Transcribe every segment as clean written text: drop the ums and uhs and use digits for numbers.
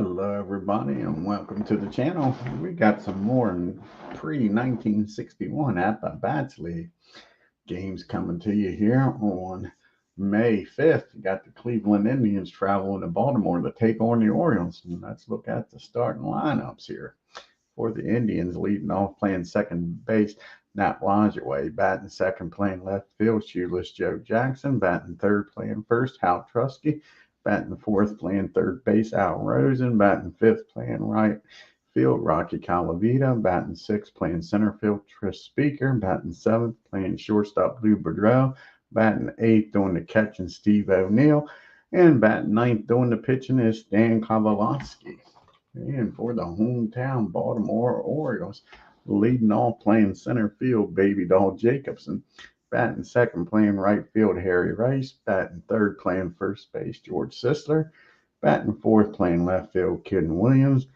Hello everybody and welcome to the channel. We got some more pre-1961 Apba League games coming to you here on May 5th. You got the Cleveland Indians traveling to Baltimore to take on the Orioles. And let's look at the starting lineups here. For the Indians, leading off playing second base, Nat Lajoie, batting second playing left field, Shoeless Joe Jackson, batting third playing first, Hal Trusky, batting fourth playing third base, Al Rosen, batting fifth playing right field, Rocky Calavita, batting sixth playing center field, Tris Speaker, batting seventh playing shortstop, Lou Boudreau, batting eighth doing the catching, Steve O'Neill, and batting ninth doing the pitching is Stan COVELESKI. And for the hometown Baltimore Orioles, leading off playing center field, Baby Doll Jacobson, batting second playing right field, Harry Rice, batting third playing first base, George Sisler, batting fourth playing left field, Kid Williams,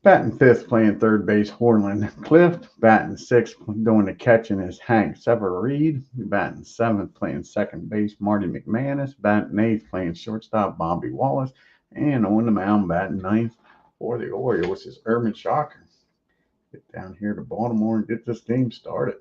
batting fifth playing third base, Horland Clift, batting sixth doing the catching is Hank Sever-Reed, batting seventh playing second base, Marty McManus, batting eighth playing shortstop, Bobby Wallace, and on the mound batting ninth for the Orioles is Urban Shocker. Get down here to Baltimore and get this game started.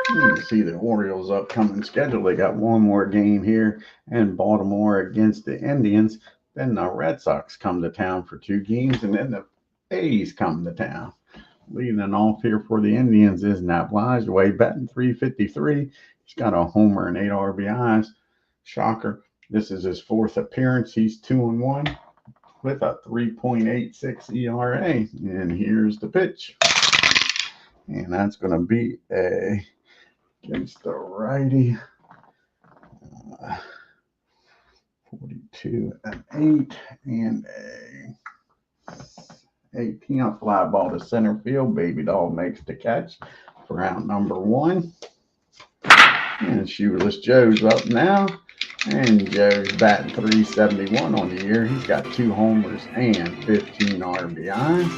You see the Orioles' upcoming schedule. They got one more game here in Baltimore against the Indians. Then the Red Sox come to town for two games, and then the A's come to town. Leading off here for the Indians is Nat Lajoie, batting .353. He's got a homer and 8 RBIs. Shocker. This is his fourth appearance. He's 2-1 with a 3.86 ERA. And here's the pitch. And that's going to be against the righty. 42-8 and a 18th fly ball to center field. Baby Doll makes the catch for out number one. And Shoeless Joe's up now. And Joe's batting .371 on the year. He's got 2 homers and 15 RBIs.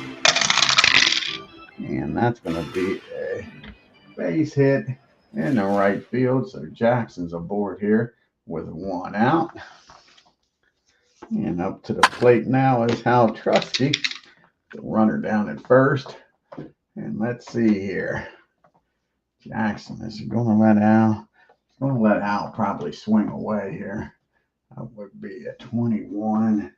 And that's going to be a base hit in the right field. So Jackson's aboard here with 1 out. And up to the plate now is Hal Trusky, the runner down at first. And let's see here. Jackson is going to let Al. He's going to let Al probably swing away here. That would be a 21-43.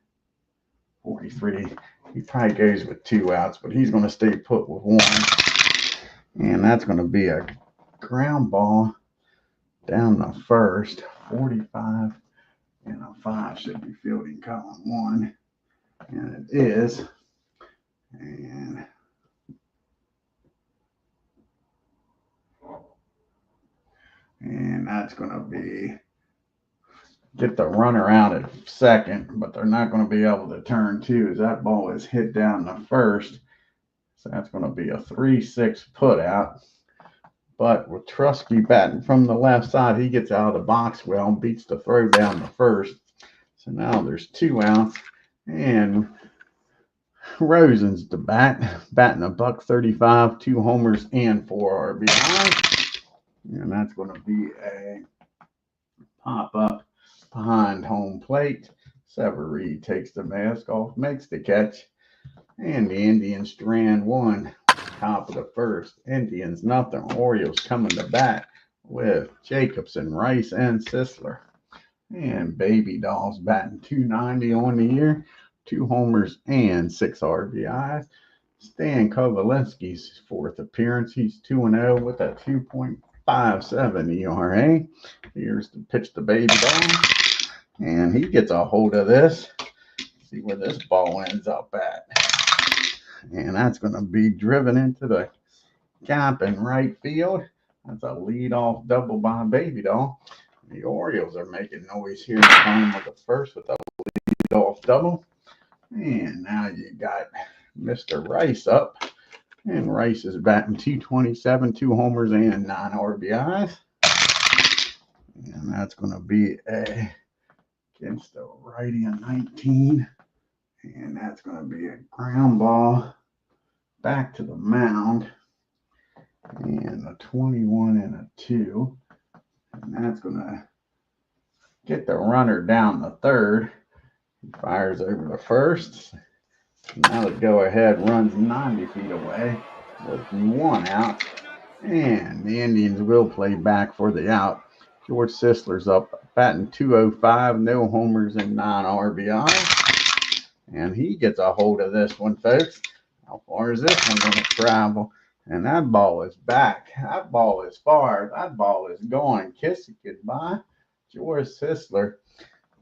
He probably goes with 2 outs, but he's going to stay put with 1. And that's going to be a ground ball down the first. 45 and a 5 should be fielding column 1. And it is. And that's going to be get the runner out at second, but they're not going to be able to turn 2 as that ball is hit down the first. So that's going to be a 3-6 put out. But with Trusky batting from the left side, he gets out of the box well and beats the throw down the first. So now there's 2 outs. And Rosen's the batting a .135, 2 homers and 4 RBIs. And that's going to be a pop up behind home plate. Sever-Reed takes the mask off, makes the catch. And the Indians strand 1. Top of the first. Indians nothing. Orioles coming to bat with Jacobson, Rice, and Sisler. And Baby Doll's batting .290 on the year. 2 homers and 6 RBIs. Stan COVELESKI's fourth appearance. He's 2-0 with a 2.57 ERA. Here's the pitch to Baby Doll. And he gets a hold of this. See where this ball ends up at. And that's going to be driven into the gap in right field. That's a leadoff double by Baby Doll. The Orioles are making noise here in the bottom of the first with a leadoff double. And now you got Mr. Rice up. And Rice is batting .227, 2 homers and 9 RBIs. And that's going to be a against the righty of 19. And that's going to be a ground ball back to the mound. And a 21 and a 2. And that's going to get the runner down the third. He fires over the first. Now the go-ahead runs 90 feet away with 1 out. And the Indians will play back for the out. George Sisler's up batting .205, no homers and 9 RBIs. And he gets a hold of this one, folks. How far is this one going to travel? And that ball is back. That ball is far. That ball is gone. Kiss it goodbye. George Sisler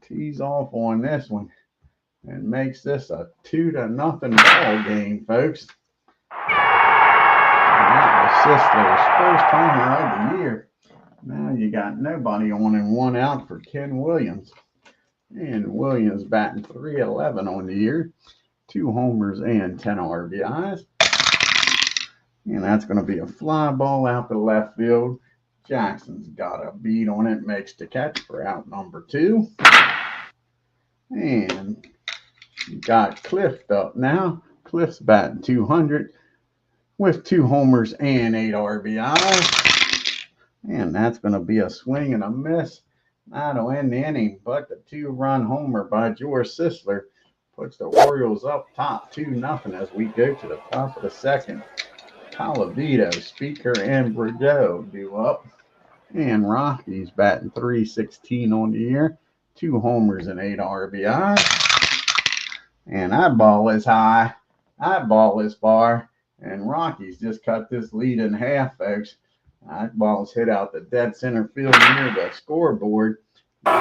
tees off on this one and makes this a 2-0 ball game, folks. And that was Sisler's first homer of the year. Now you got nobody on and 1 out for Ken Williams. And Williams batting .311 on the year. 2 homers and 10 RBIs. And that's going to be a fly ball out to left field. Jackson's got a beat on it, makes the catch for out number 2. And you got Cliff up now. Cliff's batting .200 with 2 homers and 8 RBIs. And that's going to be a swing and a miss. That'll end the inning, but the 2-run homer by George Sisler puts the Orioles up top 2-0 as we go to the top of the second. Colavito, Speaker, and Bordeaux due up. And Rocky's batting .316 on the year. 2 homers and 8 RBIs. And that ball is high. That ball is far. And Rocky's just cut this lead in half, folks. That ball's hit out the dead center field near the scoreboard. That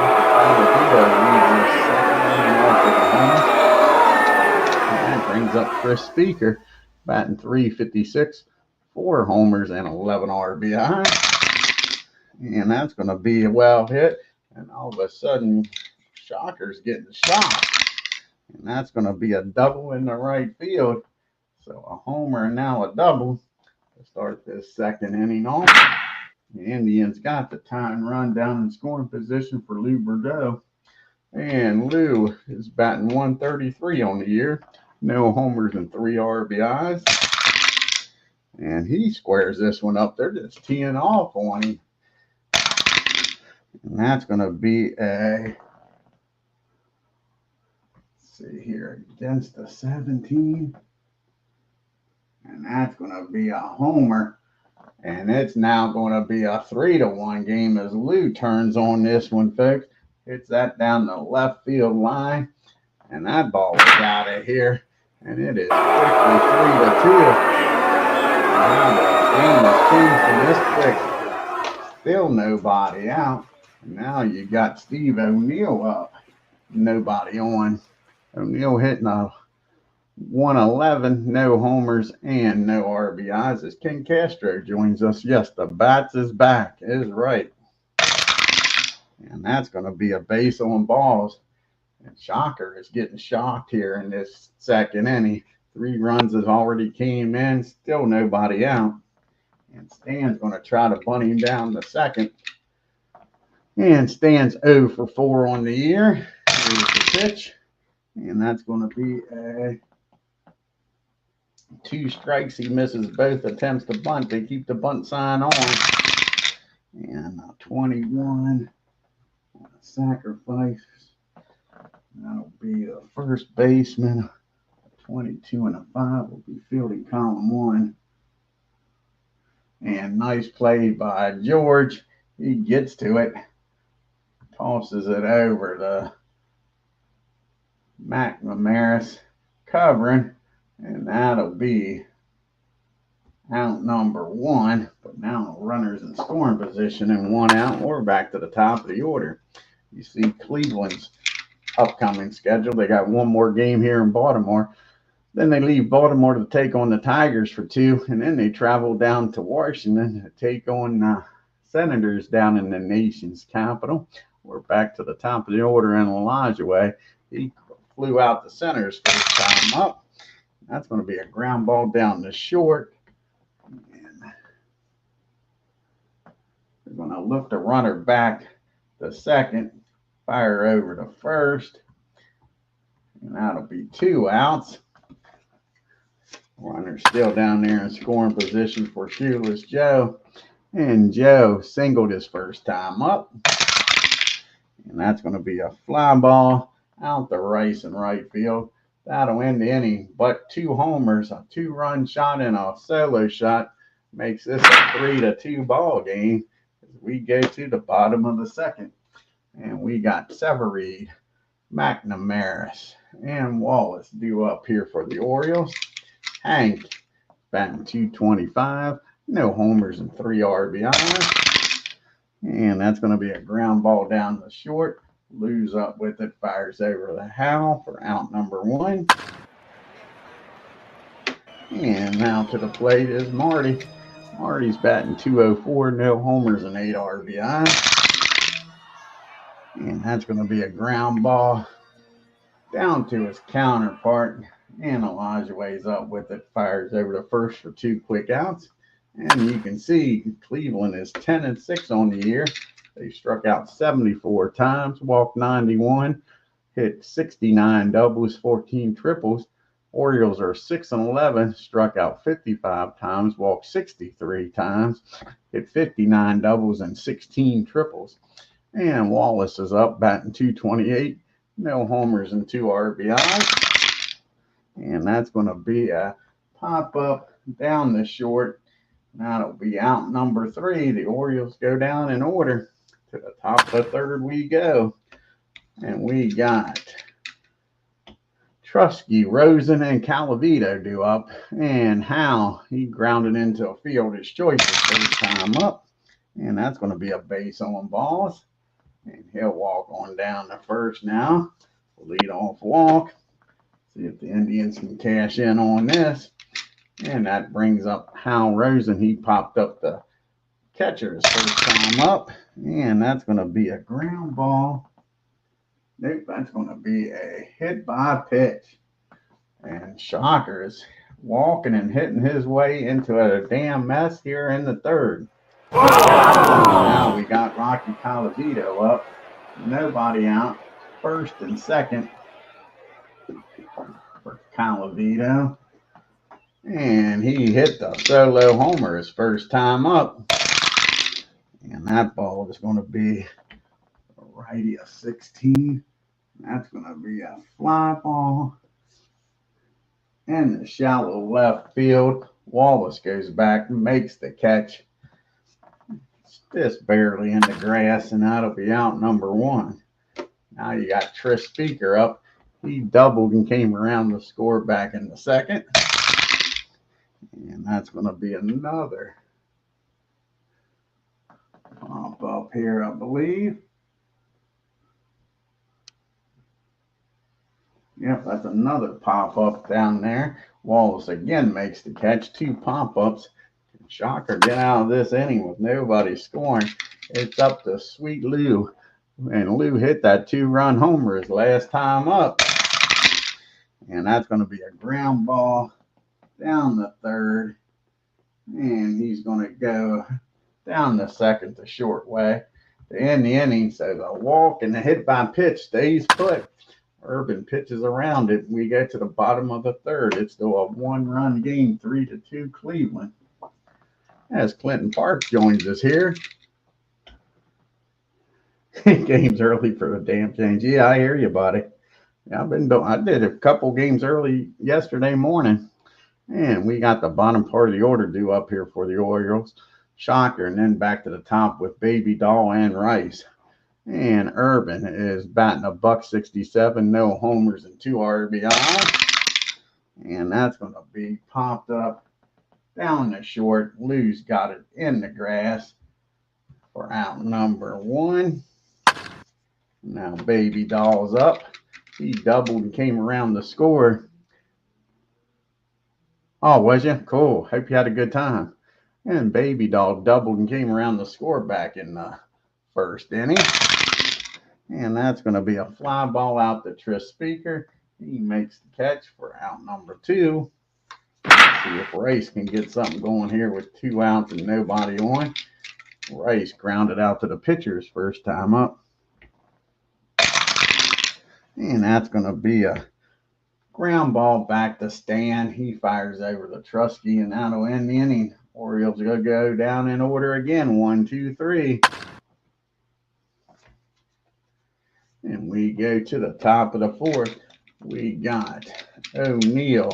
brings up Chris Speaker, batting .356, 4 homers and 11 RBI. And that's going to be a well hit. And all of a sudden, Shocker's getting shot. And that's going to be a double in the right field. So a homer and now a double to start this second inning off. The Indians got the tying run down in scoring position for Lou Bordeaux. And Lou is batting .133 on the year. No homers and 3 RBIs. And he squares this one up. They're just teeing off on him. And that's going to be a, let's see here, against the 17. And that's going to be a homer. And it's now going to be a 3-1 game as Lou turns on this one, folks. Hits that down the left field line. And that ball is out of here. And it is quickly 3-2. Now the game has changed from this quick. Still nobody out. And now you got Steve O'Neill up. Nobody on. O'Neill hitting a .111, no homers and no RBIs as Ken Castro joins us. Yes, the bats is back, is right. And that's going to be a base on balls. And Shocker is getting shocked here in this second inning. 3 runs has already came in, still nobody out. And Stan's going to try to bunt him down the second. And Stan's 0 for 4 on the year. Here's the pitch. And that's going to be a 2 strikes. He misses both attempts to bunt. They keep the bunt sign on. And a 21 on a sacrifice. That'll be the first baseman. 22 and a 5 will be fielding column 1. And nice play by George. He gets to it. Tosses it over to McNamara covering. And that'll be out number 1. But now runners in scoring position and 1 out. We're back to the top of the order. You see Cleveland's upcoming schedule. They got 1 more game here in Baltimore. Then they leave Baltimore to take on the Tigers for 2. And then they travel down to Washington to take on Senators down in the nation's capital. We're back to the top of the order in Elijah Way. He flew out the Senators first time up. That's going to be a ground ball down the short. And they're going to look the runner back the second. fire over to first. And that'll be 2 outs. Runner still down there in scoring position for Shoeless Joe. And Joe singled his first time up. And that's going to be a fly ball out to Rice in right field. That'll end the inning. But 2 homers, a 2-run shot, and a solo shot makes this a 3-2 ball game as we go to the bottom of the second. And we got Severeid, McNamara, and Wallace due up here for the Orioles. Hank batting .225, no homers and 3 RBIs. And that's going to be a ground ball down the short. Lou's up with it, fires over the Howell for out number 1. And now to the plate is Marty. Marty's batting .204, no homers and 8 RBIs. And that's going to be a ground ball down to his counterpart. And Elijah Way's up with it, fires over to first for 2 quick outs. And you can see Cleveland is 10-6 on the year. They struck out 74 times, walked 91, hit 69 doubles, 14 triples. Orioles are 6-11, struck out 55 times, walked 63 times, hit 59 doubles and 16 triples. And Wallace is up, batting .228, no homers and 2 RBIs. And that's going to be a pop-up down the short. That'll be out number 3. The Orioles go down in order. To the top of the third we go. And we got Trusky, Rosen, and Calavito due up. And Hal, he grounded into a fielder's choice his first time up. And that's going to be a base on balls. And he'll walk on down to first now. Lead off walk. See if the Indians can cash in on this. And that brings up Hal Rosen. He popped up the catcher's first time up. And that's going to be a ground ball. Nope, that's going to be a hit by pitch. And Shocker is walking and hitting his way into a damn mess here in the third. Now we got Rocky Calavito up. Nobody out. First and second for Calavito. And he hit the solo homer his first time up. And that ball is going to be a righty of 16. That's going to be a fly ball. In the shallow left field. Wallace goes back and makes the catch. Just barely in the grass, and that'll be out number 1. Now you got Tris Speaker up. He doubled and came around the score back in the second. And that's going to be another pop up here, I believe. Yep, that's another pop-up down there. Wallace again makes the catch. 2 pop-ups. Shocker, get out of this inning with nobody scoring. It's up to Sweet Lou. And Lou hit that 2-run homer his last time up. And that's going to be a ground ball down the third. And he's going to go down the second the short way to end the inning. So the walk and the hit by pitch stays put. Urban pitches around it. We get to the bottom of the third. It's still a 1-run game, 3-2 Cleveland. As Clinton Park joins us here. Games early for the damn change. Yeah, I hear you, buddy. Yeah, I did a couple games early yesterday morning. And we got the bottom part of the order due up here for the Orioles. Shocker, and then back to the top with Baby Doll and Rice. And Urban is batting a .167, no homers and 2 RBIs. And that's going to be popped up down the short. Lou's got it in the grass for out number 1. Now Baby Doll's up. He doubled and came around the score. Oh, was you? Cool. Hope you had a good time. And Baby Doll doubled and came around the score back in the first inning. And that's going to be a fly ball out to Tris Speaker. He makes the catch for out number 2. Let's see if Rice can get something going here with 2 outs and nobody on. Rice grounded out to the pitcher's first time up. And that's going to be a ground ball back to Stan. He fires over the Trusky, and that'll end the inning. Orioles going to go down in order again. 1, 2, 3. And we go to the top of the fourth. We got O'Neill,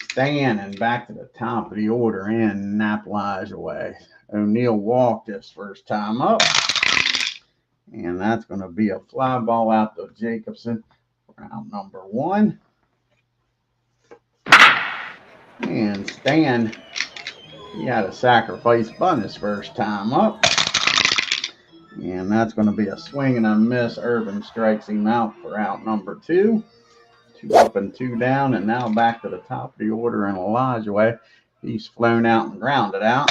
Stan, and back to the top of the order, and Naplage away. O'Neill walked his first time up. And that's going to be a fly ball out to Jacobson for out number 1. And Stan, he had a sacrifice bunt his first time up. And that's going to be a swing and a miss. Urban strikes him out for out number 2. 2 up and 2 down. And now back to the top of the order and Elijah. He's flown out and grounded out.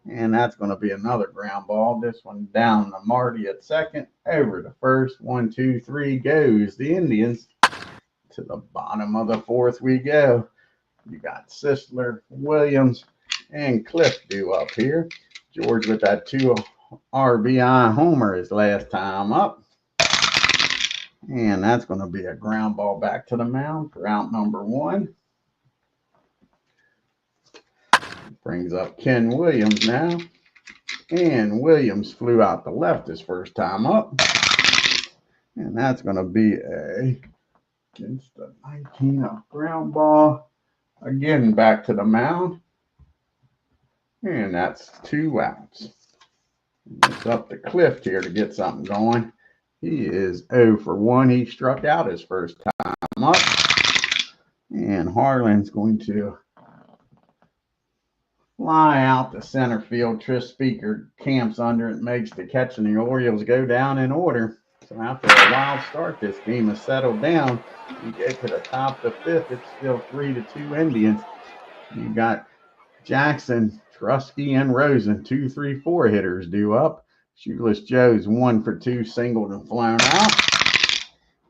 And that's going to be another ground ball. This one down to Marty at second. Over to first. 1, 2, 3 goes the Indians. To the bottom of the fourth we go. You got Sisler, Williams, and Cliff due up here. George with that 2 RBI homer his last time up. And that's going to be a ground ball back to the mound for out number 1. Brings up Ken Williams now. And Williams flew out the left his first time up. And that's going to be against the 19 ground ball. Again, back to the mound. And that's 2 outs. It's up to Cliff here to get something going. He is 0 for 1. He struck out his first time up. And Harlan's going to fly out to center field. Tris Speaker camps under it, makes the catch, and the Orioles go down in order. So after a wild start, this game has settled down. You get to the top of the 5th, it's still 3-2 Indians. You got Jackson, Trusky, and Rosen, 2, 3, 4 hitters due up. Shoeless Joe's 1 for 2, singled and flown out.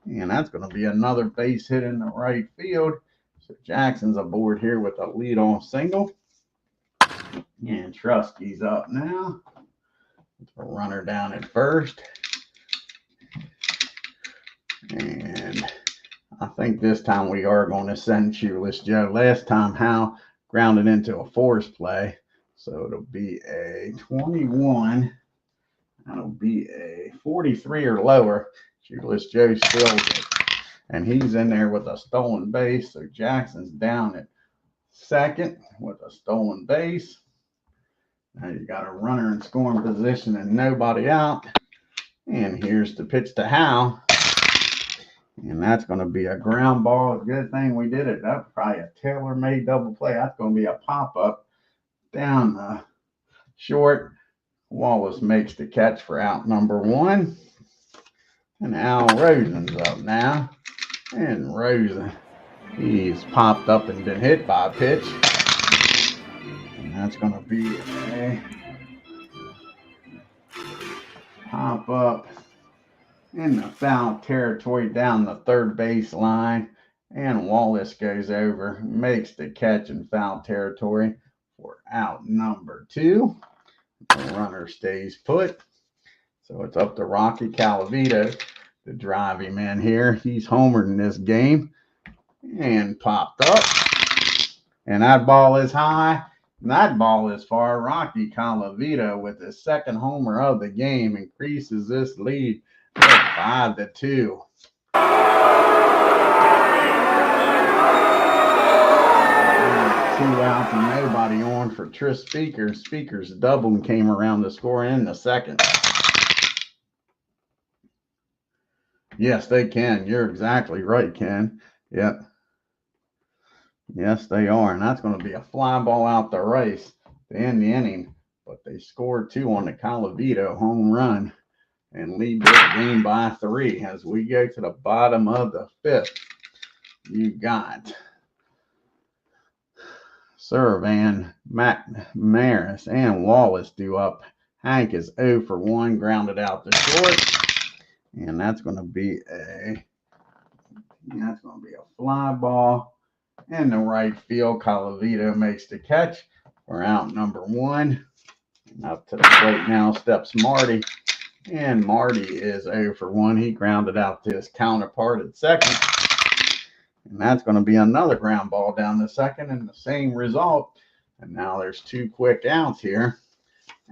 And that's going to be another base hit in the right field. So Jackson's aboard here with a leadoff single. And Trusky's up now. A runner down at first. And I think this time we are going to send Shoeless Joe. Last time Hal grounded into a force play. So it'll be a 21. That'll be a 43 or lower. Shoeless Joe steals it. And he's in there with a stolen base. So Jackson's down at second with a stolen base. Now you got a runner in scoring position and nobody out. And here's the pitch to Hal. And that's going to be a ground ball. Good thing we did it. That's probably a tailor-made double play. That's going to be a pop-up down the short. Wallace makes the catch for out number 1. And Al Rosen's up now. And Rosen, he's popped up and been hit by a pitch. And that's going to be a pop-up in the foul territory down the third base line. And Wallace goes over, makes the catch in foul territory for out number 2. The runner stays put. So it's up to Rocky Calavito to drive him in here. He's homered in this game and popped up. And that ball is high. And that ball is far. Rocky Calavito with his second homer of the game increases this lead to 5-2. 2 outs and nobody on for Tris Speaker. Speaker's double and came around to score in the second. Yes, they can. You're exactly right, Ken. Yep. Yes, they are. And that's going to be a fly ball out the race to end the inning. But they scored 2 on the Calavito home run and lead this game by 3. As we go to the bottom of the 5th, you got Servan, McMaris, and Wallace due up. Hank is 0 for 1, grounded out to short. And that's going to be a fly ball in the right field. Calavito makes the catch for out number 1. And up to the plate now steps Marty. And Marty is 0 for 1. He grounded out to his counterpart at second. And that's going to be another ground ball down the second and the same result. And now there's 2 quick outs here.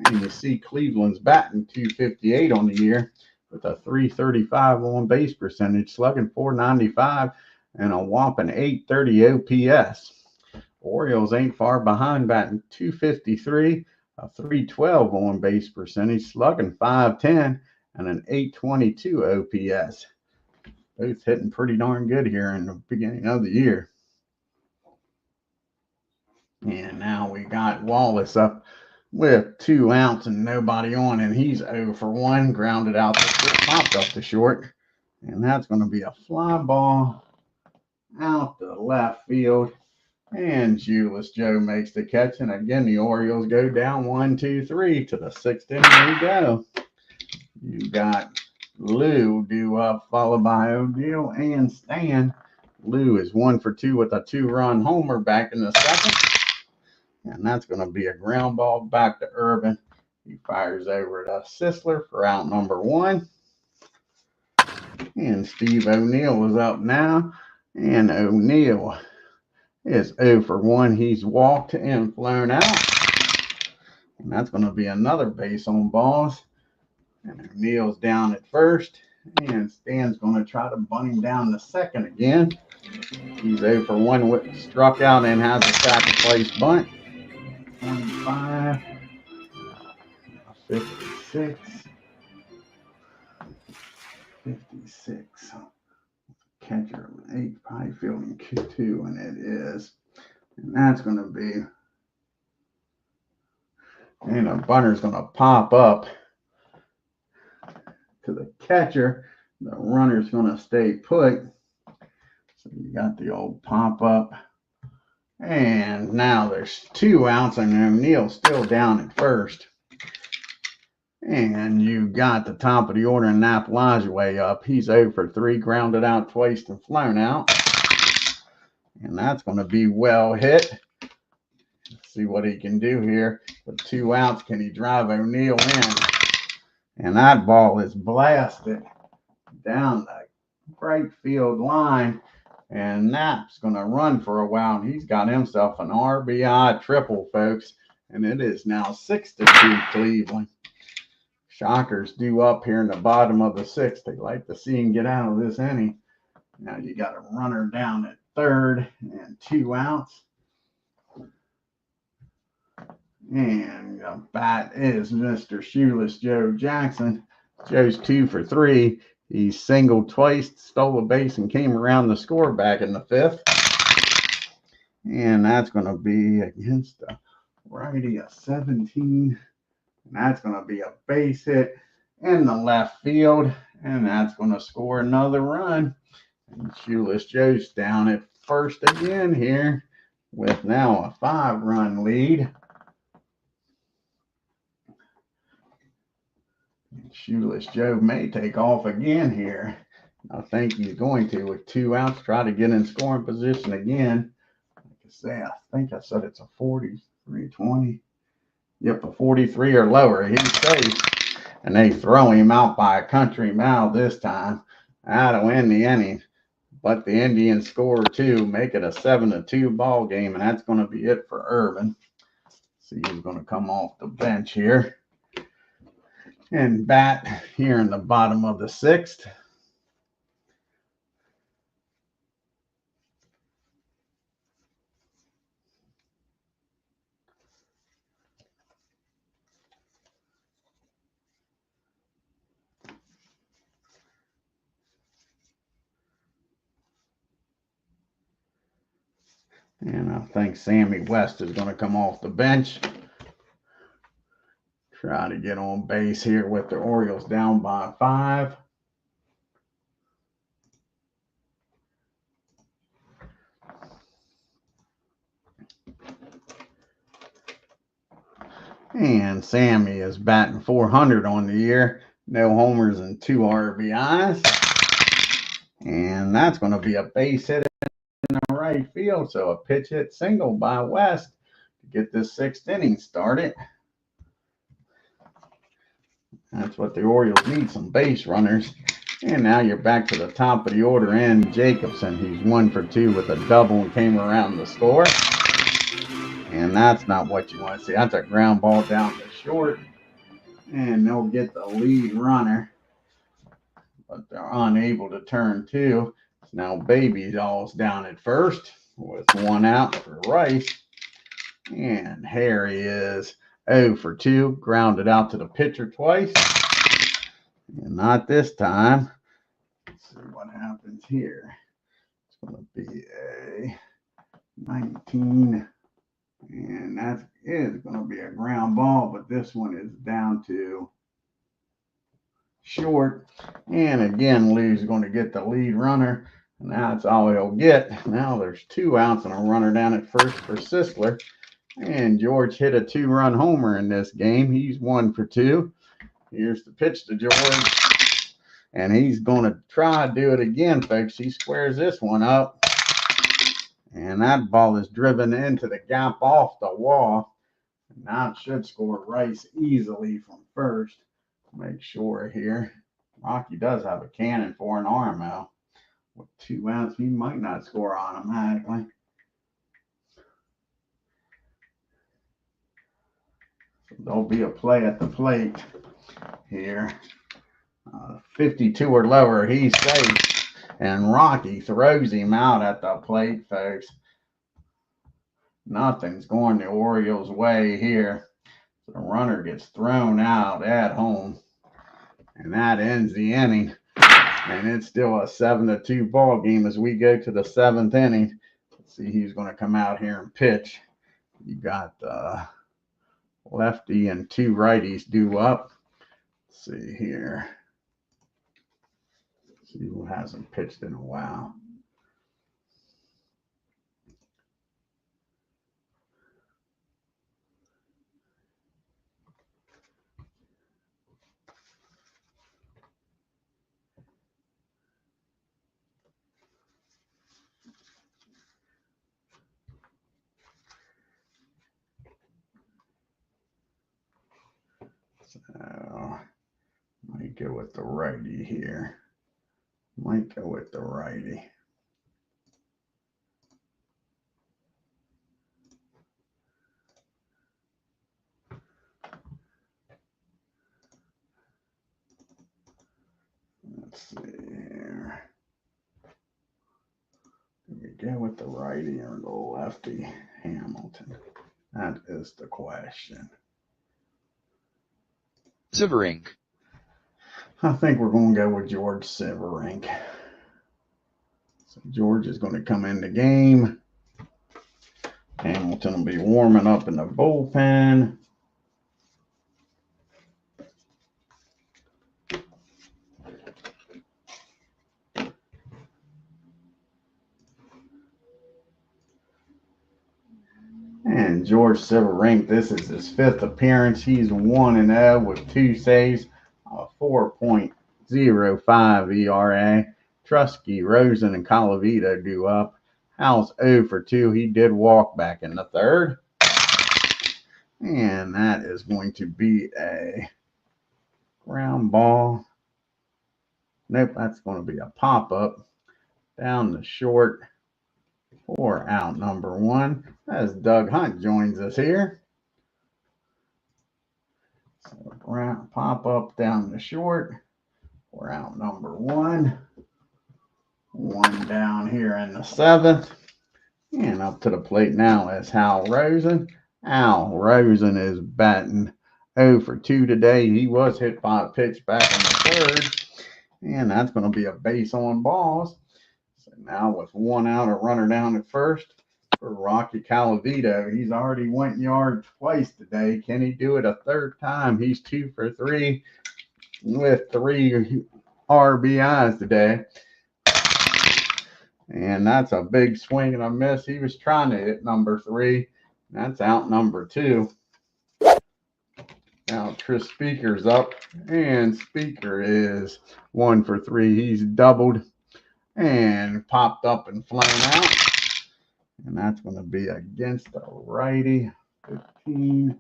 And you see Cleveland's batting .258 on the year with a .335 on base percentage, slugging .495 and a whopping .830 OPS. Orioles ain't far behind, batting .253, a .312 on base percentage, slugging .510 and an .822 OPS. Both hitting pretty darn good here in the beginning of the year. And now we got Wallace up with 2 outs and nobody on, and he's 0 for 1, grounded out to short, popped up to short, and that's going to be a fly ball out to left field. And Shoeless Joe makes the catch, and again the Orioles go down 1-2-3 to the 6th inning we go. You got Lou due up, followed by O'Neill and Stan. Lou is 1 for 2 with a 2-run homer back in the second. And that's going to be a ground ball back to Urban. He fires over to Sisler for out number 1. And Steve O'Neill is up now. And O'Neill is 0 for 1. He's walked and flown out. And that's going to be another base on balls. And O'Neill's down at first. And Stan's going to try to bunt him down to second again. He's 0 for 1, struck out and has a second place bunt. 25, 56, 56. Catcher 8, probably fielding 2, and it is. And that's going to be. And a bunter's going to pop up to the catcher. The runner's going to stay put. So you got the old pop up. And now there's 2 outs, and O'Neill's still down at first. And you got the top of the order, and Nap Lajoie up. He's 0 for 3, grounded out twice and flown out. And that's going to be well hit. Let's see what he can do here. With 2 outs, can he drive O'Neill in? And that ball is blasted down the right field line. And Nap's going to run for a while, and he's got himself an RBI triple, folks. And it is now 6-2 Cleveland. Shockers due up here in the bottom of the 6th. They like to see him get out of this inning. Now you got a runner down at third and 2 outs. And the bat is Mr. Shoeless Joe Jackson. Joe's 2 for 3. He singled twice, stole a base, and came around the score back in the 5th. And that's going to be against the righty of 17. And that's going to be a base hit in the left field. And that's going to score another run. And Shoeless Joe's down at first again here with now a 5-run lead. Shoeless Joe may take off again here. I think he's going to with 2 outs, try to get in scoring position again. Like I say, I think I said it's a 43, 20. Yep, a 43 or lower. He's safe. And they throw him out by a country mile this time. That'll end the inning. But the Indians score 2, make it a 7-2 ball game, and that's going to be it for Urban. See who's going to come off the bench here. And bat here in the bottom of the 6th. And I think Sammy West is going to come off the bench. Try to get on base here with the Orioles down by 5. And Sammy is batting .400 on the year. No homers and 2 RBIs. And that's going to be a base hit in the right field. So a pitch hit single by West to get this 6th inning started. That's what the Orioles need, some base runners. And now you're back to the top of the order, and Jacobson, he's 1 for 2 with a double and came around the score. And that's not what you want to see. That's a ground ball down to short. And they'll get the lead runner, but they're unable to turn two. Now Baby Doll's down at first with 1 out for Rice. And Harry is 0 for 2, grounded out to the pitcher twice. And not this time. Let's see what happens here. It's going to be a 19. And that is going to be a ground ball, but this one is down to short. And again, Lou's going to get the lead runner. And that's all he'll get. Now there's 2 outs and a runner down at first for Sisler. And George hit a 2-run homer in this game. He's 1 for 2. Here's the pitch to George. And he's going to try to do it again, folks. He squares this one up. And that ball is driven into the gap off the wall. And now it should score Rice easily from first. Make sure here. Rocky does have a cannon for an arm out. With 2 outs, he might not score automatically. So there'll be a play at the plate here. 52 or lower, he's safe. And Rocky throws him out at the plate, folks. Nothing's going the Orioles' way here. So the runner gets thrown out at home. And that ends the inning. And it's still a 7-2 ball game as we go to the 7th inning. Let's see who's going to come out here and pitch. You got lefty and 2 righties due up. Let's see here. See who hasn't pitched in a while. So, might go with the righty here. Might go with the righty. Let's see here. Do we go with the righty or the lefty? Hamilton. That is the question. Severink. I think we're going to go with George Severink. So George is going to come in the game. Hamilton will be warming up in the bullpen. And George Severink, this is his 5th appearance. He's 1-0 with 2 saves, a 4.05 ERA. Trusky, Rosen, and Colavito due up. Howell's 0 for 2. He did walk back in the 3rd. And that is going to be a ground ball. Nope, that's going to be a pop-up down the short for out number 1. As Doug Hunt joins us here. So pop up down the short for out number 1. 1 down here in the 7th. And up to the plate now is Hal Rosen. Al Rosen is batting 0 for 2 today. He was hit by a pitch back in the 3rd. And that's going to be a base on balls. So now with 1 out, a runner down at first for Rocky Colavito. He's already went yard twice today. Can he do it a 3rd time? He's 2 for 3 with 3 RBIs today. And that's a big swing and a miss. He was trying to hit number 3. That's out number 2. Now Tris Speaker's up. And Speaker is 1 for 3. He's doubled and popped up and flown out. And that's going to be against the righty. 15.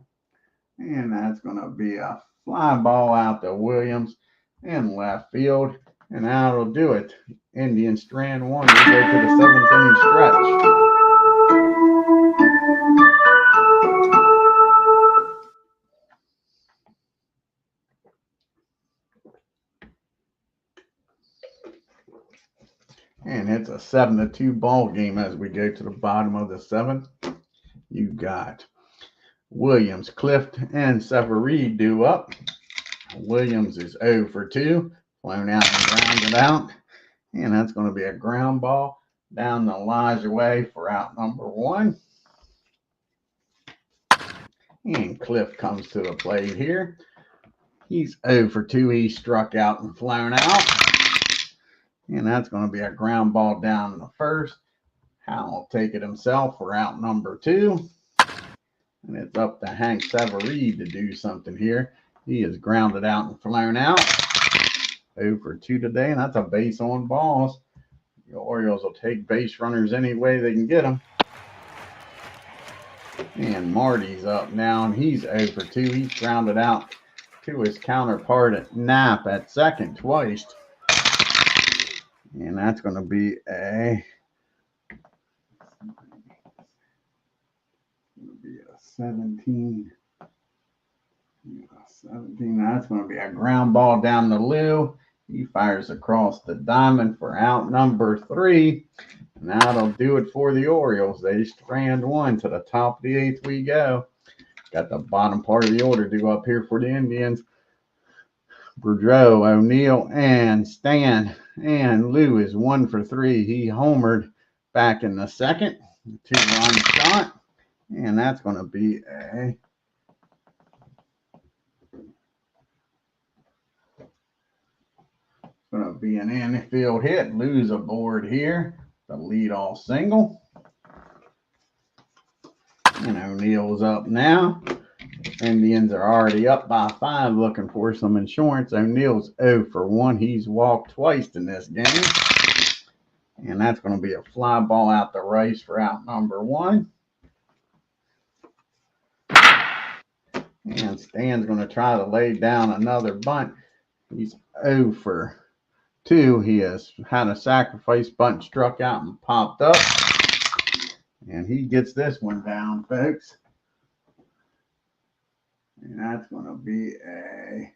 And that's going to be a Fly ball out to Williams in left field, and that'll do it. Indians strand one. We go to the seventh inning stretch. And it's a 7-2 ball game as we go to the bottom of the seventh. You got Williams, Clift, and Severide due up. Williams is 0 for 2, flown out and grounded out. And that's going to be a ground ball down the Elijah way for out number 1. And Clift comes to the plate here. He's 0 for 2. He struck out and flown out. And that's going to be a ground ball down the first. Hal will take it himself for out number 2. And it's up to Hank Severide to do something here. He is grounded out and flown out. 0 for 2 today, and that's a base on balls. The Orioles will take base runners any way they can get them. And Marty's up now, and he's 0 for 2. He's grounded out to his counterpart at Knapp at second twice. And that's going to be a 17. That's going to be a ground ball down the Lou. He fires across the diamond for out number 3. And that'll do it for the Orioles. They strand one. To the top of the 8th we go. Got the bottom part of the order due up here for the Indians. Boudreaux, O'Neill, and Stan. And Lou is 1 for 3. He homered back in the second. 2-run shot. And that's going to be a an infield hit. Lou's aboard here. The leadoff single. And O'Neill's up now. Indians are already up by 5, looking for some insurance. O'Neill's 0 for 1. He's walked twice in this game. And that's going to be a fly ball out the race for out number 1. And Stan's going to try to lay down another bunt. He's 0 for 2. He has had a sacrifice bunt struck out and popped up. And he gets this one down, folks. And that's going to be a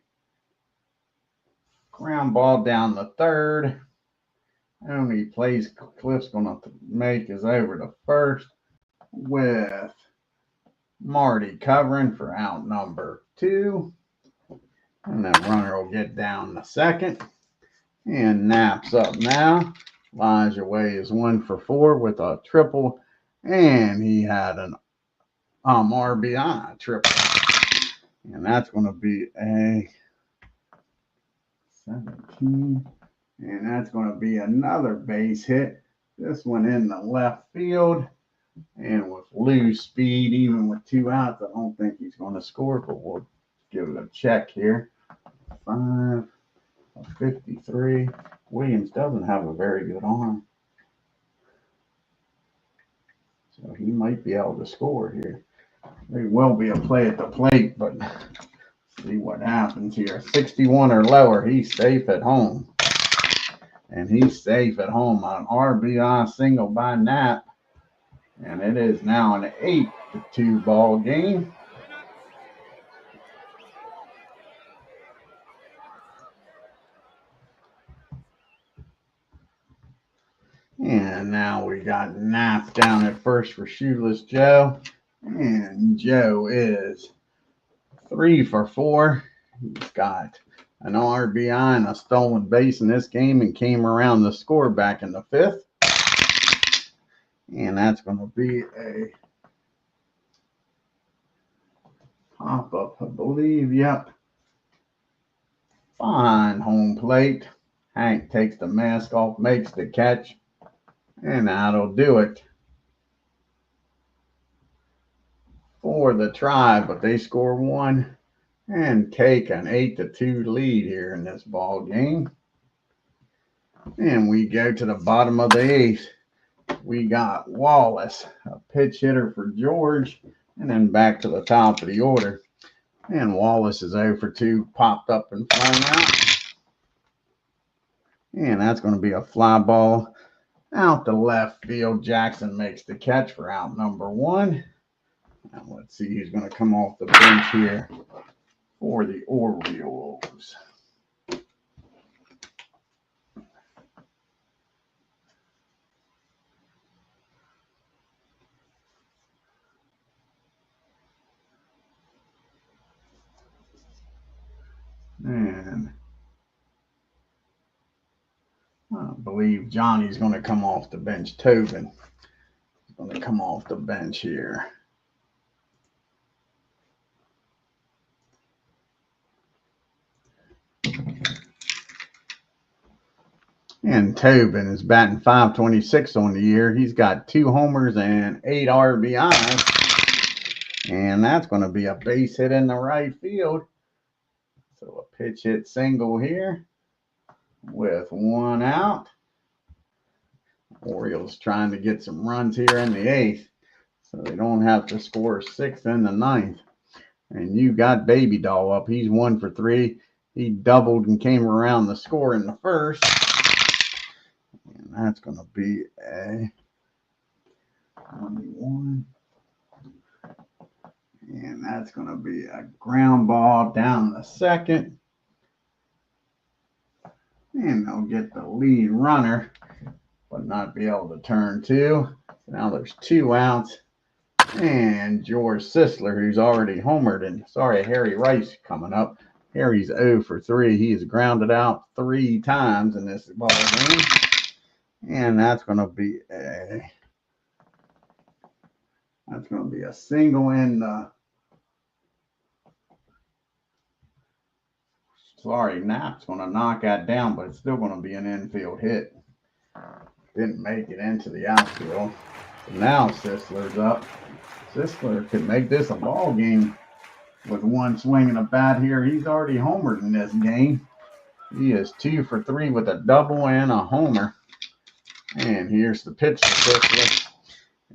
ground ball down the third. Only plays Cliff's going to make is over to first with Marty covering for out number 2. And that runner will get down the second. And Knapp's up now. Elijah Way is 1 for 4 with a triple. And he had an RBI triple. And that's going to be a 17. And that's going to be another base hit. This one in the left field. And with loose speed, even with 2 outs, I don't think he's going to score, but we'll give it a check here. 5-53. Williams doesn't have a very good arm. So he might be able to score here. There will be a play at the plate, but see what happens here. 61 or lower, he's safe at home. And he's safe at home on RBI single by Knapp. And it is now an 8-2 ball game. And now we got Knapp down at first for Shoeless Joe. And Joe is 3 for 4. He's got an RBI and a stolen base in this game and came around the score back in the 5th. And that's going to be a pop-up, I believe. Yep. Fine home plate. Hank takes the mask off, makes the catch. And that'll do it for the Tribe. But they score 1 and take an 8-2 lead here in this ball game. And we go to the bottom of the 8th. We got Wallace, a pitch hitter for George, and then back to the top of the order. And Wallace is 0 for 2, popped up and thrown out. And that's going to be a fly ball out to left field. Jackson makes the catch for out number 1. Now let's see who's going to come off the bench here for the Orioles. And I believe Johnny's going to come off the bench. Tobin is going to come off the bench here. And Tobin is batting .526 on the year. He's got 2 homers and 8 RBIs. And that's going to be a base hit in the right field. So a pitch hit single here with 1 out. Orioles trying to get some runs here in the 8th so they don't have to score 6 in the 9th. And you got Baby Doll up. He's 1 for 3. He doubled and came around the score in the 1st. And that's going to be a 21. And that's going to be a ground ball down the 2nd. And they'll get the lead runner, but not be able to turn 2. Now there's 2 outs. And George Sisler, who's already homered, and Harry Rice coming up. Harry's 0 for 3. He's grounded out 3 times in this ball game. And that's going to be a single in the Knapp's going to knock that down, but it's still going to be an infield hit. Didn't make it into the outfield. So now Sisler's up. Sisler could make this a ball game with 1 swing and a bat here. He's already homered in this game. He is 2 for 3 with a double and a homer. And here's the pitch to Sisler.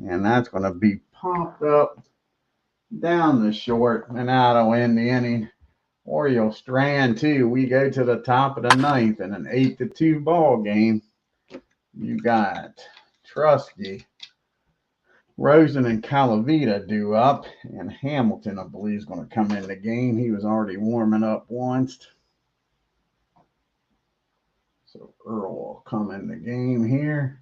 And that's going to be popped up down the short, and that'll end the inning. Orioles strand 2. We go to the top of the 9th in an 8-2 ball game. You got Trusky, Rosen, and Calavita due up, and Hamilton, I believe, is going to come in the game. He was already warming up once. So Earl will come in the game here.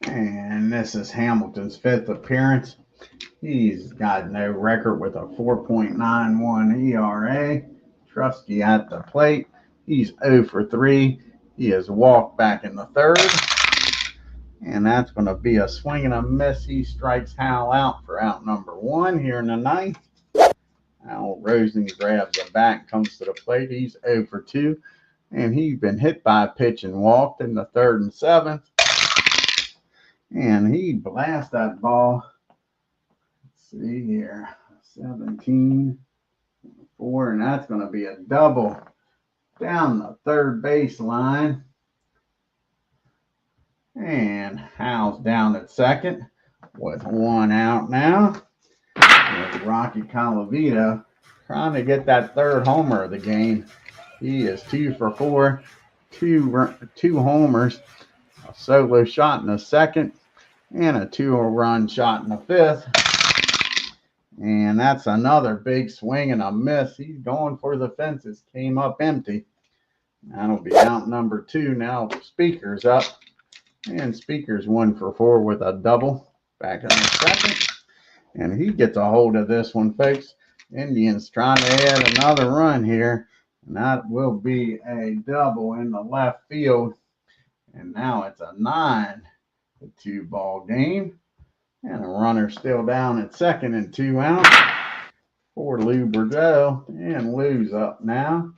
And this is Hamilton's 5th appearance. He's got no record with a 4.91 ERA. Trusky at the plate. He's 0 for 3. He has walked back in the 3rd. And that's going to be a swing and a miss. He strikes Hal out for out number 1 here in the 9th. Al Rosen grabs the bat, comes to the plate. He's 0 for 2. And he's been hit by a pitch and walked in the 3rd and 7th. And he blasts that ball. Let's see here. 17, 4, and that's going to be a double down the 3rd baseline. And Hal's down at 2nd with 1 out now. With Rocky Calavita trying to get that 3rd homer of the game. He is 2 for 4, two homers. A solo shot in the 2nd and a 2-run shot in the 5th. And that's another big swing and a miss. He's going for the fences. Came up empty. That'll be out number 2. Now Speaker's up. And Speaker's 1 for 4 with a double back in the 2nd. And he gets a hold of this one, folks. Indians trying to add another run here. And that will be a double in the left field. And now it's a 9-2 ball game. And a runner still down at 2nd and 2 out for Lou Bordeaux. And Lou's up now.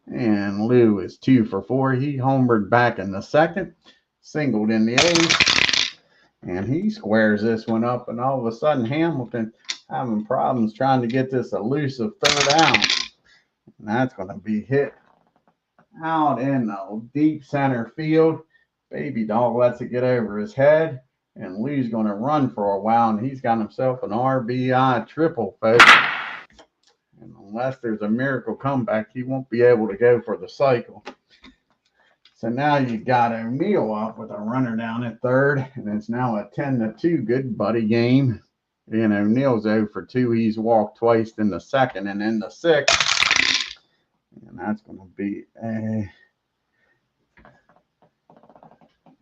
And Lou is 2 for 4. He homered back in the 2nd, singled in the 8th. And he squares this one up. And all of a sudden, Hamilton having problems trying to get this elusive third out. And that's going to be hit out in the deep center field. Baby Dog lets it get over his head. And Lou's going to run for a while, and he's got himself an RBI triple, folks. And unless there's a miracle comeback, he won't be able to go for the cycle. So now you got O'Neill up with a runner down at third, and it's now a 10-2 good buddy game. And O'Neill's 0 for 2. He's walked twice in the second and in the sixth. And that's going to be a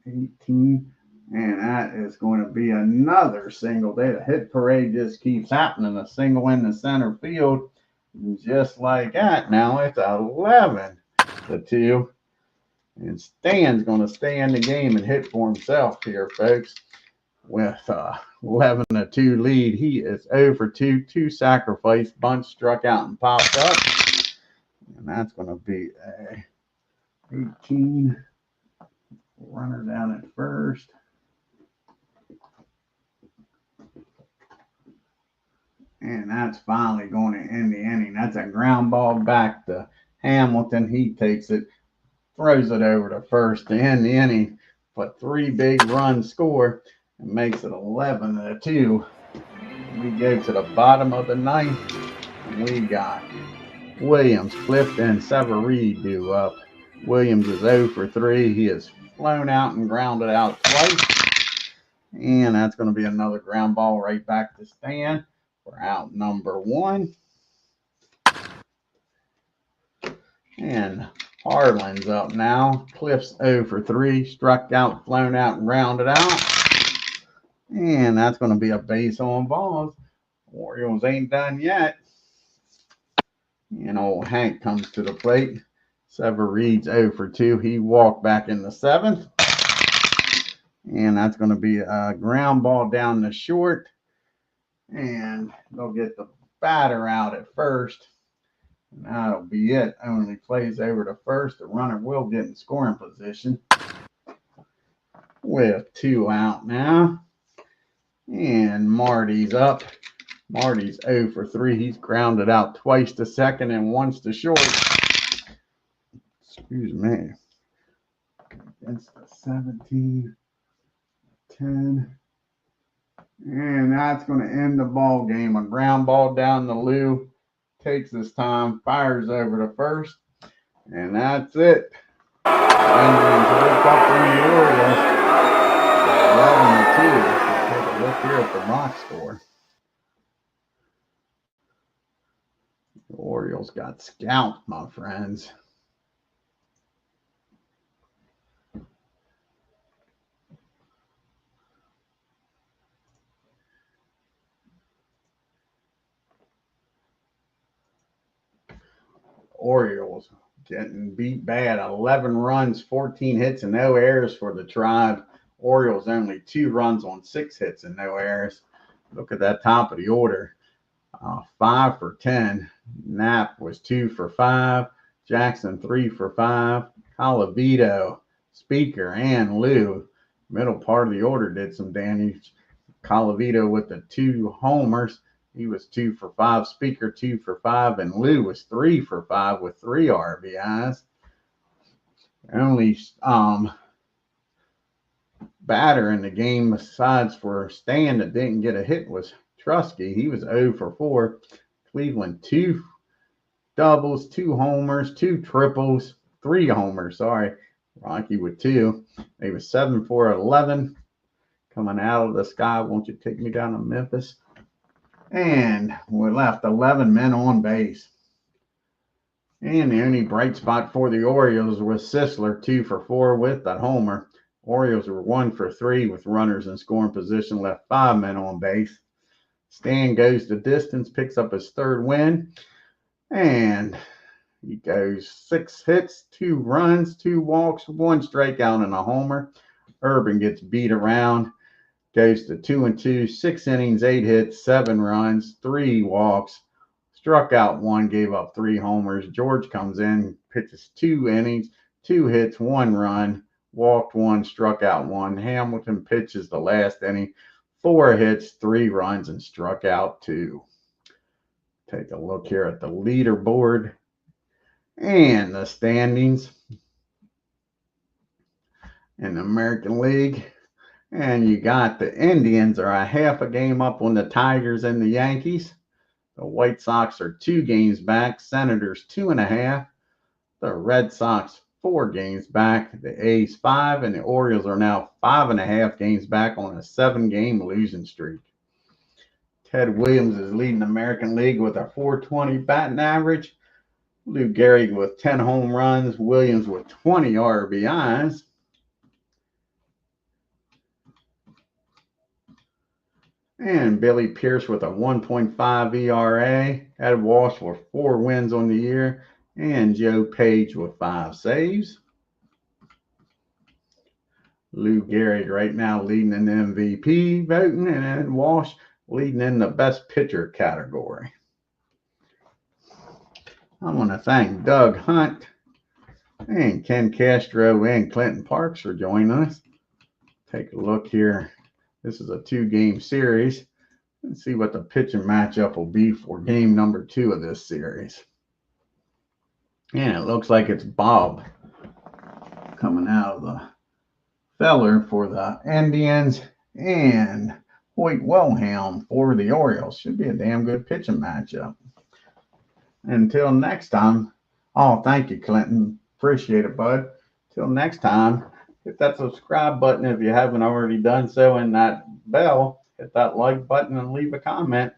18. And that is going to be another single. The hit parade just keeps happening. A single in the center field. Just like that. Now it's 11-2. And Stan's going to stay in the game and hit for himself here, folks. With 11-2 lead. He is 0 for 2. 2 sacrifice bunts, struck out and popped up. And that's going to be a 18. Runner down at first. And that's finally going to end the inning. That's a ground ball back to Hamilton. He takes it, throws it over to first to end the inning. But 3 big runs score and makes it 11-2. We go to the bottom of the ninth. And we got Williams, Clifton, and Severide due up. Williams is 0 for 3. He has flown out and grounded out twice. And that's going to be another ground ball right back to Stan for out number 1. And Harlan's up now. Cliff's 0 for 3. Struck out, flown out, and grounded out. And that's going to be a base on balls. Orioles ain't done yet. And old Hank comes to the plate. Severide's 0 for 2. He walked back in the 7th. And that's going to be a ground ball down the short. And they'll get the batter out at first. And that'll be it. Only plays over to first. The runner will get in scoring position. With 2 out now. And Marty's up. Marty's 0 for 3. He's grounded out twice to second and once to short. Excuse me. Against the 17, 10. And that's going to end the ball game. A ground ball down the Lou. Takes his time. Fires over to first. And that's it. Indians look up in the Orioles. 11-2. Let's take a look here at the box score. The Orioles got scalped, my friends. Orioles getting beat bad. 11 runs, 14 hits, and no errors for the Tribe. Orioles only 2 runs on 6 hits and no errors. Look at that top of the order. 5 for 10. Knapp was 2 for 5. Jackson 3 for 5. Colavito, Speaker, and Lou. Middle part of the order did some damage. Colavito with the 2 homers. He was 2 for 5. Speaker 2 for 5. And Lou was 3 for 5 with 3 RBIs. Only batter in the game besides for Stan that didn't get a hit was Trusky. He was 0 for 4. Cleveland 2 doubles, 2 homers, 2 triples, 3 homers. Sorry. Rocky with 2. He was 7 for 11. Coming out of the sky. Won't you take me down to Memphis? And we left 11 men on base. And the only bright spot for the Orioles was Sisler, 2 for 4 with that homer. Orioles were 1 for 3 with runners in scoring position, left 5 men on base. Stan goes the distance, picks up his 3rd win. And he goes 6 hits, 2 runs, 2 walks, 1 strikeout, and a homer. Urban gets beat around. Goes to 2-2, 6 innings, 8 hits, 7 runs, 3 walks, struck out 1, gave up 3 homers. George comes in, pitches 2 innings, 2 hits, 1 run, walked 1, struck out 1. Hamilton pitches the last inning, 4 hits, 3 runs, and struck out 2. Take a look here at the leaderboard and the standings in the American League. And you got the Indians are a half a game up on the Tigers and the Yankees. The White Sox are 2 games back. Senators 2.5. The Red Sox 4 games back. The A's 5. And the Orioles are now 5.5 games back on a 7-game losing streak. Ted Williams is leading the American League with a .420 batting average. Lou Gehrig with 10 home runs. Williams with 20 RBIs. And Billy Pierce with a 1.5 ERA. Ed Walsh with 4 wins on the year. And Joe Page with 5 saves. Lou Gehrig right now leading in MVP voting. And Ed Walsh leading in the best pitcher category. I want to thank Doug Hunt and Ken Castro and Clinton Parks for joining us. Take a look here. This is a 2-game series. Let's see what the pitching matchup will be for game number 2 of this series. And it looks like it's Bob coming out of the feller for the Indians and Hoyt Wilhelm for the Orioles. Should be a damn good pitching matchup. Until next time, oh, thank you, Clinton. Appreciate it, bud. Till next time, hit that subscribe button if you haven't already done so, and that bell. Hit that like button and leave a comment.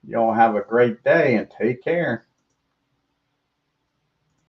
Y'all have a great day and take care.